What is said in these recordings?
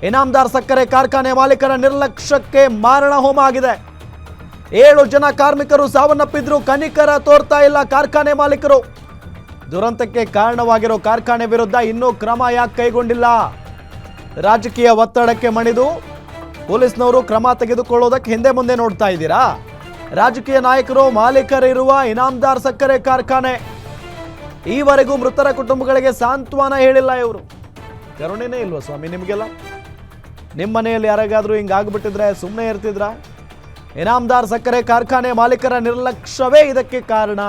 ಇನಾಮದಾರ್ ಸಕ್ಕರೆ ಕಾರ್ಖಾನೆ ಮಾಲೀಕರ ನಿರ್ಲಕ್ಷ್ಯಕ್ಕೆ ಮಾರಣ ಹೋಮ ಆಗಿದೆ. 7 ಜನ ಕಾರ್ಮಿಕರು ಸಾವನ್ನಪ್ಪಿದ್ರು. ಕನಿಕರ ತೋರ್ತಾ ಇಲ್ಲ ಕಾರ್ಖಾನೆ ಮಾಲೀಕರು. ದುರಂತಕ್ಕೆ ಕಾರಣವಾಗಿರೋ ಕಾರ್ಖಾನೆ ವಿರುದ್ಧ ಇನ್ನೂ ಕ್ರಮ ಯಾಕೆ ಕೈಗೊಂಡಿಲ್ಲ? ರಾಜಕೀಯ ಒತ್ತಡಕ್ಕೆ ಮಣಿದು ಪೊಲೀಸ್ನವರು ಕ್ರಮ ತೆಗೆದುಕೊಳ್ಳೋದಕ್ಕೆ ಹಿಂದೆ ಮುಂದೆ ನೋಡ್ತಾ ಇದ್ದೀರಾ? ರಾಜಕೀಯ ನಾಯಕರು ಮಾಲೀಕರಿರುವ ಇನಾಮದಾರ್ ಸಕ್ಕರೆ ಕಾರ್ಖಾನೆ ಈವರೆಗೂ ಮೃತರ ಕುಟುಂಬಗಳಿಗೆ ಸಾಂತ್ವನ ಹೇಳಿಲ್ಲ. ಇವರು ಕರುಣೆನೇ ಇಲ್ವಾ ಸ್ವಾಮಿ ನಿಮಗೆಲ್ಲ? ನಿಮ್ಮ ಮನೆಯಲ್ಲಿ ಯಾರಿಗಾದ್ರೂ ಹಿಂಗಾಗ್ಬಿಟ್ಟಿದ್ರೆ ಸುಮ್ಮನೆ ಇರ್ತಿದ್ರ? ಇನಾಮದಾರ್ ಸಕ್ಕರೆ ಕಾರ್ಖಾನೆ ಮಾಲೀಕರ ನಿರ್ಲಕ್ಷ್ಯವೇ ಇದಕ್ಕೆ ಕಾರಣ.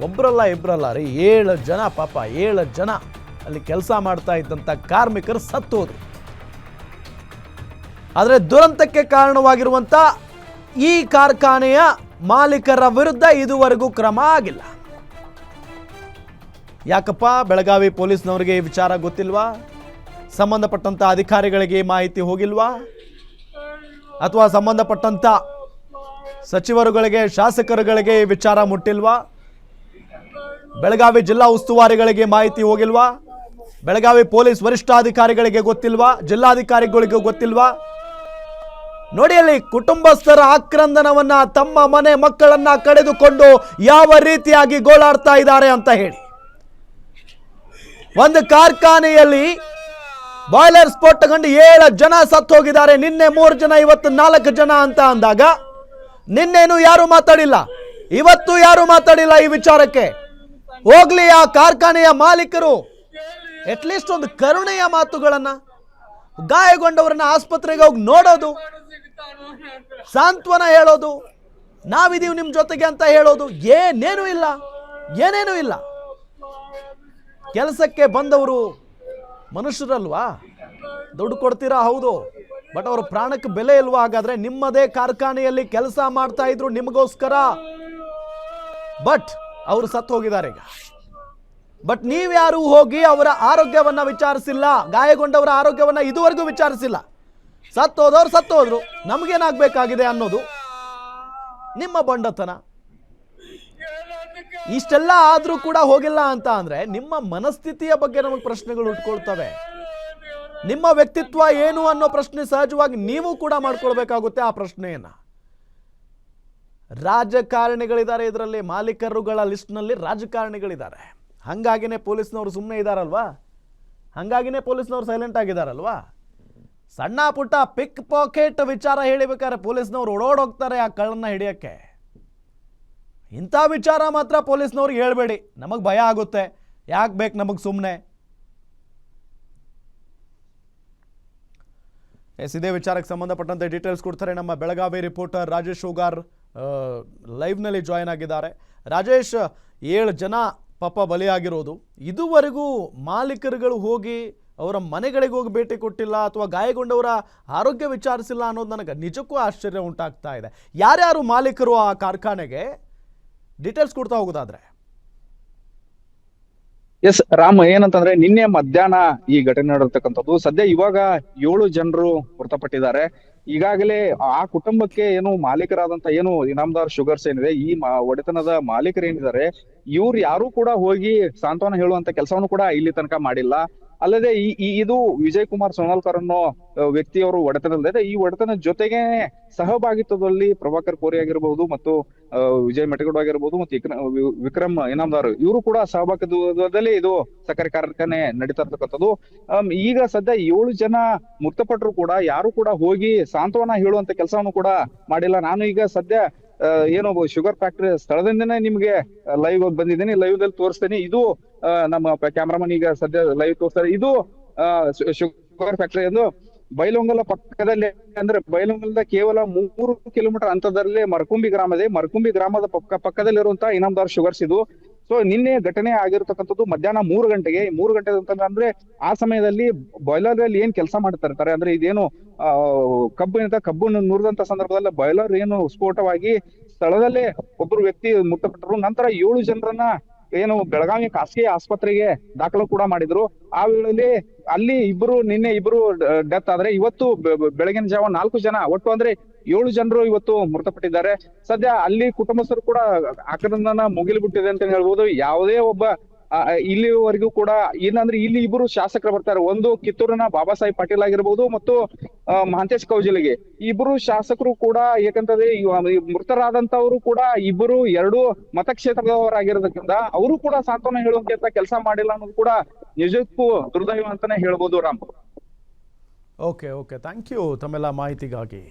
ಒಬ್ಬರಲ್ಲ ಇಬ್ಬರಲ್ಲ ರೀ, 7 ಜನ, ಪಾಪ 7 ಜನ ಅಲ್ಲಿ ಕೆಲಸ ಮಾಡ್ತಾ ಇದ್ದಂಥ ಕಾರ್ಮಿಕರು ಸತ್ತು ಹೋದ್ರು. ಆದರೆ ದುರಂತಕ್ಕೆ ಕಾರಣವಾಗಿರುವಂಥ ಈ ಕಾರ್ಖಾನೆಯ ಮಾಲೀಕರ ವಿರುದ್ಧ ಇದುವರೆಗೂ ಕ್ರಮ ಆಗಿಲ್ಲ. ಯಾಕಪ್ಪ? ಬೆಳಗಾವಿ ಪೊಲೀಸ್ನವರಿಗೆ ಈ ವಿಚಾರ ಗೊತ್ತಿಲ್ವಾ? ಸಂಬಂಧಪಟ್ಟಂತ ಅಧಿಕಾರಿಗಳಿಗೆ ಮಾಹಿತಿ ಹೋಗಿಲ್ವಾ? ಅಥವಾ ಸಂಬಂಧಪಟ್ಟಂತ ಸಚಿವರುಗಳಿಗೆ, ಶಾಸಕರುಗಳಿಗೆ ಈ ವಿಚಾರ ಮುಟ್ಟಿಲ್ವಾ? ಬೆಳಗಾವಿ ಜಿಲ್ಲಾ ಉಸ್ತುವಾರಿಗಳಿಗೆ ಮಾಹಿತಿ ಹೋಗಿಲ್ವಾ? ಬೆಳಗಾವಿ ಪೊಲೀಸ್ ವರಿಷ್ಠಾಧಿಕಾರಿಗಳಿಗೆ ಗೊತ್ತಿಲ್ವಾ? ಜಿಲ್ಲಾಧಿಕಾರಿಗಳಿಗೆ ಗೊತ್ತಿಲ್ವಾ? ನೋಡಿ, ಅಲ್ಲಿ ಕುಟುಂಬಸ್ಥರ ಆಕ್ರಂದನವನ್ನ, ತಮ್ಮ ಮನೆ ಮಕ್ಕಳನ್ನ ಕಳೆದುಕೊಂಡು ಯಾವ ರೀತಿಯಾಗಿ ಗೋಳಾಡ್ತಾ ಇದ್ದಾರೆ ಅಂತ ಹೇಳಿ. ಒಂದು ಕಾರ್ಖಾನೆಯಲ್ಲಿ ಬಾಯ್ಲರ್ ಸ್ಫೋಟಗೊಂಡು 7 ಜನ ಸತ್ತು ಹೋಗಿದ್ದಾರೆ. ನಿನ್ನೆ 3 ಜನ, ಇವತ್ತು 4 ಜನ ಅಂತ ಅಂದಾಗ ನಿನ್ನೇನು ಯಾರು ಮಾತಾಡಿಲ್ಲ, ಇವತ್ತು ಯಾರು ಮಾತಾಡಿಲ್ಲ ಈ ವಿಚಾರಕ್ಕೆ. ಹೋಗ್ಲಿ ಆ ಕಾರ್ಖಾನೆಯ ಮಾಲೀಕರು ಅಟ್ಲೀಸ್ಟ್ ಒಂದು ಕರುಣೆಯ ಮಾತುಗಳನ್ನ, ಗಾಯಗೊಂಡವರನ್ನ ಆಸ್ಪತ್ರೆಗೆ ಹೋಗಿ ನೋಡೋದು, ಸಾಂತ್ವನ ಹೇಳೋದು, ನಾವಿದೀವಿ ನಿಮ್ಮ ಜೊತೆಗೆ ಅಂತ ಹೇಳೋದು ಏನೇನೂ ಇಲ್ಲ, ಏನೇನೂ ಇಲ್ಲ. ಕೆಲಸಕ್ಕೆ ಬಂದವರು ಮನುಷ್ಯರಲ್ವಾ? ದುಡ್ಡು ಕೊಡ್ತೀರಾ, ಹೌದು, ಬಟ್ ಅವ್ರ ಪ್ರಾಣಕ್ಕೆ ಬೆಲೆ ಇಲ್ವಾ? ಹಾಗಾದ್ರೆ ನಿಮ್ಮದೇ ಕಾರ್ಖಾನೆಯಲ್ಲಿ ಕೆಲಸ ಮಾಡ್ತಾ ಇದ್ರು ನಿಮಗೋಸ್ಕರ, ಬಟ್ ಅವರು ಸತ್ತು ಹೋಗಿದ್ದಾರೆ ಈಗ. ಬಟ್ ನೀವ್ಯಾರು ಹೋಗಿ ಅವರ ಆರೋಗ್ಯವನ್ನ ವಿಚಾರಿಸಿಲ್ಲ, ಗಾಯಗೊಂಡವರ ಆರೋಗ್ಯವನ್ನ ಇದುವರೆಗೂ ವಿಚಾರಿಸಿಲ್ಲ. ಸತ್ತೋದವ್ರು ಸತ್ತೋದ್ರು, ನಮಗೇನಾಗಬೇಕಾಗಿದೆ ಅನ್ನೋದು ನಿಮ್ಮ ಬಂಡತನ. ಇಷ್ಟೆಲ್ಲ ಆದ್ರೂ ಕೂಡ ಹೋಗಿಲ್ಲ ಅಂತ ಅಂದ್ರೆ ನಿಮ್ಮ ಮನಸ್ಥಿತಿಯ ಬಗ್ಗೆ ನಮಗೆ ಪ್ರಶ್ನೆಗಳು ಉಟ್ಕೊಳ್ತವೆ. ನಿಮ್ಮ ವ್ಯಕ್ತಿತ್ವ ಏನು ಅನ್ನೋ ಪ್ರಶ್ನೆ ಸಹಜವಾಗಿ ನೀವು ಕೂಡ ಮಾಡ್ಕೊಳ್ಬೇಕಾಗುತ್ತೆ. ಆ ಪ್ರಶ್ನೆಯನ್ನ ರಾಜಕಾರಣಿಗಳಿದ್ದಾರೆ ಇದರಲ್ಲಿ, ಮಾಲೀಕರುಗಳ ಲಿಸ್ಟ್ನಲ್ಲಿ ರಾಜಕಾರಣಿಗಳಿದ್ದಾರೆ. ಹಂಗಾಗಿನೇ ಪೊಲೀಸ್ನವರು ಸುಮ್ಮನೆ ಇದ್ದಾರಲ್ವಾ? ಹಂಗಾಗಿನೇ ಪೊಲೀಸ್ನವರು ಸೈಲೆಂಟ್ ಆಗಿದ್ದಾರಲ್ವಾ? ಸಣ್ಣ ಪುಟ್ಟ ಪಿಕ್ ಪಾಕೆಟ್ ವಿಚಾರ ಹೇಳಿಬೇಕಾದ್ರೆ ಪೊಲೀಸ್ನವರು ಓಡೋಡೋಗ್ತಾರೆ ಆ ಕಳ್ಳನ್ನ ಹಿಡಿಯಕ್ಕೆ. ಇಂಥ ವಿಚಾರ ಮಾತ್ರ ಪೊಲೀಸ್ನವ್ರಿಗೆ ಹೇಳ್ಬೇಡಿ, ನಮಗೆ ಭಯ ಆಗುತ್ತೆ. ಯಾಕೆ ಬೇಕು ನಮಗೆ ಸುಮ್ಮನೆ? ಇದೇ ವಿಚಾರಕ್ಕೆ ಸಂಬಂಧಪಟ್ಟಂತೆ ಡೀಟೇಲ್ಸ್ ಕೊಡ್ತಾರೆ ನಮ್ಮ ಬೆಳಗಾವಿ ರಿಪೋರ್ಟರ್ ರಾಜೇಶ್ ಹೋಗಾರ್. ಲೈವ್ನಲ್ಲಿ ಜಾಯಿನ್ ಆಗಿದ್ದಾರೆ. ರಾಜೇಶ್, 7 ಜನ ಪಾಪ ಬಲಿಯಾಗಿರೋದು, ಇದುವರೆಗೂ ಮಾಲೀಕರುಗಳು ಹೋಗಿ ಅವರ ಮನೆಗಳಿಗೆ ಹೋಗಿ ಭೇಟಿ ಕೊಟ್ಟಿಲ್ಲ ಅಥವಾ ಗಾಯಗೊಂಡವರ ಆರೋಗ್ಯ ವಿಚಾರಿಸಿಲ್ಲ ಅನ್ನೋದು ನನಗೆ ನಿಜಕ್ಕೂ ಆಶ್ಚರ್ಯ ಉಂಟಾಗ್ತಾ ಇದೆ. ಯಾರ್ಯಾರು ಮಾಲೀಕರು ಆ ಕಾರ್ಖಾನೆಗೆ? ಡೀಟೇಲ್ಸ್ ಕೊಡ್ತಾ ಹೋಗೋದಾದ್ರೆ. ಎಸ್ ರಾಮ್, ಏನಂತಂದ್ರೆ ನಿನ್ನೆ ಮಧ್ಯಾಹ್ನ ಈ ಘಟನೆ ನಡೆದಿರ್ತಕ್ಕಂಥದ್ದು. ಸದ್ಯ ಇವಾಗ 7 ಜನರು ಮೃತಪಟ್ಟಿದ್ದಾರೆ. ಈಗಾಗಲೇ ಆ ಕುಟುಂಬಕ್ಕೆ ಏನು ಮಾಲೀಕರಾದಂತ ಏನು ಇನಾಮದಾರ್ ಶುಗರ್ಸ್ ಏನಿದೆ, ಈ ಒಡೆತನದ ಮಾಲೀಕರು ಏನಿದ್ದಾರೆ, ಇವ್ರು ಯಾರು ಕೂಡ ಹೋಗಿ ಸಾಂತ್ವನ ಹೇಳುವಂತ ಕೆಲಸವನ್ನು ಕೂಡ ಇಲ್ಲಿ ತನಕ ಮಾಡಿಲ್ಲ. ಅಲ್ಲದೆ ಇದು ವಿಜಯ್ ಕುಮಾರ್ ಸೋನಾಲ್ಕರ್ ಅನ್ನೋ ವ್ಯಕ್ತಿಯವರು ಒಡೆತನದಲ್ಲಿದೆ. ಈ ಒಡೆತನದ ಜೊತೆಗೆ ಸಹಭಾಗಿತ್ವದಲ್ಲಿ ಪ್ರಭಾಕರ್ ಕೋರಿ ಆಗಿರಬಹುದು ಮತ್ತು ವಿಜಯ್ ಮೆಟಗೌಡ ಆಗಿರ್ಬೋದು ಮತ್ತು ವಿಕ್ರಮ್ ಇನಾಮದಾರ್ ಇವರು ಕೂಡ ಸಹಭಾಗಿತ್ವದಲ್ಲಿ ಇದು ಸಕ್ಕರೆ ಕಾರ್ಖಾನೆ ನಡೀತಾ ಇರ್ತಕ್ಕಂಥದ್ದು. ಈಗ ಸದ್ಯ 7 ಜನ ಮೃತಪಟ್ಟರು ಕೂಡ ಯಾರು ಕೂಡ ಹೋಗಿ ಸಾಂತ್ವನ ಹೇಳುವಂತ ಕೆಲಸವನ್ನು ಕೂಡ ಮಾಡಿಲ್ಲ. ನಾನು ಈಗ ಸದ್ಯ ಏನು ಶುಗರ್ ಫ್ಯಾಕ್ಟರಿ ಸ್ಥಳದಿಂದನೇ ನಿಮ್ಗೆ ಲೈವ್ ಬಂದಿದ್ದೀನಿ, ಲೈವ್ ದಲ್ಲಿ ತೋರಿಸ್ತೇನೆ. ಇದು ನಮ್ಮ ಕ್ಯಾಮ್ರಾಮನ್ ಈಗ ಸದ್ಯ ಲೈವ್ ತೋರಿಸ್ತಾರೆ. ಇದು ಶುಗರ್ ಫ್ಯಾಕ್ಟರಿ ಎಂದು ಬೈಲೊಂಗಲ ಪಕ್ಕದಲ್ಲಿ, ಅಂದ್ರೆ ಬೈಲೊಂಗಲದ ಕೇವಲ 3 ಕಿಲೋಮೀಟರ್ ಅಂತರದಲ್ಲಿ ಮರ್ಕುಂಬಿ ಗ್ರಾಮ ಇದೆ. ಮರ್ಕುಂಬಿ ಗ್ರಾಮದ ಪಕ್ಕದಲ್ಲಿರುವಂತಹ ಇನಾಮದಾರ್ ಶುಗರ್ಸ್ ಇದು. ಸೊ ನಿನ್ನೆ ಘಟನೆ ಆಗಿರ್ತಕ್ಕಂಥದ್ದು ಮಧ್ಯಾಹ್ನ 3 ಗಂಟೆಗೆ. 3 ಗಂಟೆ ಅಂತಂದ್ರೆ ಆ ಸಮಯದಲ್ಲಿ ಬಾಯ್ಲರ್ ಅಲ್ಲಿ ಏನ್ ಕೆಲಸ ಮಾಡ್ತಾ ಇರ್ತಾರೆ, ಅಂದ್ರೆ ಇದೇನು ಕಬ್ಬು ನುರಿದಂತ ಸಂದರ್ಭದಲ್ಲಿ ಬಾಯ್ಲರ್ ಏನು ಸ್ಫೋಟವಾಗಿ ಸ್ಥಳದಲ್ಲೇ ಒಬ್ಬರು ವ್ಯಕ್ತಿ ಮೃತಪಟ್ಟರು. ನಂತರ 7 ಜನರನ್ನ ಏನು ಬೆಳಗಾವಿ ಖಾಸಗಿ ಆಸ್ಪತ್ರೆಗೆ ದಾಖಲು ಕೂಡ ಮಾಡಿದ್ರು. ಆ ವೇಳೆಯಲ್ಲಿ ಅಲ್ಲಿ ನಿನ್ನೆ ಇಬ್ರು ಡೆತ್ ಆದ್ರೆ ಇವತ್ತು ಬೆಳಗಿನ ಜಾವ 4 ಜನ, ಒಟ್ಟು ಅಂದ್ರೆ 7 ಜನರು ಇವತ್ತು ಮೃತಪಟ್ಟಿದ್ದಾರೆ. ಸದ್ಯ ಅಲ್ಲಿ ಕುಟುಂಬಸ್ಥರು ಕೂಡ ಆಕ್ರಂದನ ಮುಗಿಲು ಬಿಟ್ಟಿದೆ ಅಂತ ಹೇಳ್ಬೋದು. ಯಾವುದೇ ಒಬ್ಬ ಇಲ್ಲಿವರೆಗೂ ಕೂಡ ಏನಂದ್ರೆ ಇಲ್ಲಿ ಇಬ್ಬರು ಶಾಸಕರು ಬರ್ತಾರೆ. ಒಂದು ಕಿತ್ತೂರಿನ ಬಾಬಾ ಸಾಹೇಬ್ ಪಾಟೀಲ್ ಆಗಿರ್ಬೋದು ಮತ್ತು ಮಹಾಂತೇಶ್ ಕೌಜಲಗಿ, ಇಬ್ಬರು ಶಾಸಕರು ಕೂಡ ಯಾಕಂತಂದ್ರೆ ಮೃತರಾದಂತವರು ಕೂಡ ಇಬ್ಬರು ಎರಡು ಮತಕ್ಷೇತ್ರದವರಾಗಿರೋದಕ್ಕಿಂತ ಅವರು ಕೂಡ ಸಾಂತ್ವನ ಹೇಳುವಂತ ಕೆಲಸ ಮಾಡಿಲ್ಲ ಅನ್ನೋದು ಕೂಡ ನಿಜಕ್ಕೂ ದುರ್ದೈವ ಅಂತಾನೆ ಹೇಳ್ಬೋದು ರಾಮ್. ಓಕೆ, ಥ್ಯಾಂಕ್ ಯು ತಮ್ಮೆಲ್ಲ ಮಾಹಿತಿಗಾಗಿ.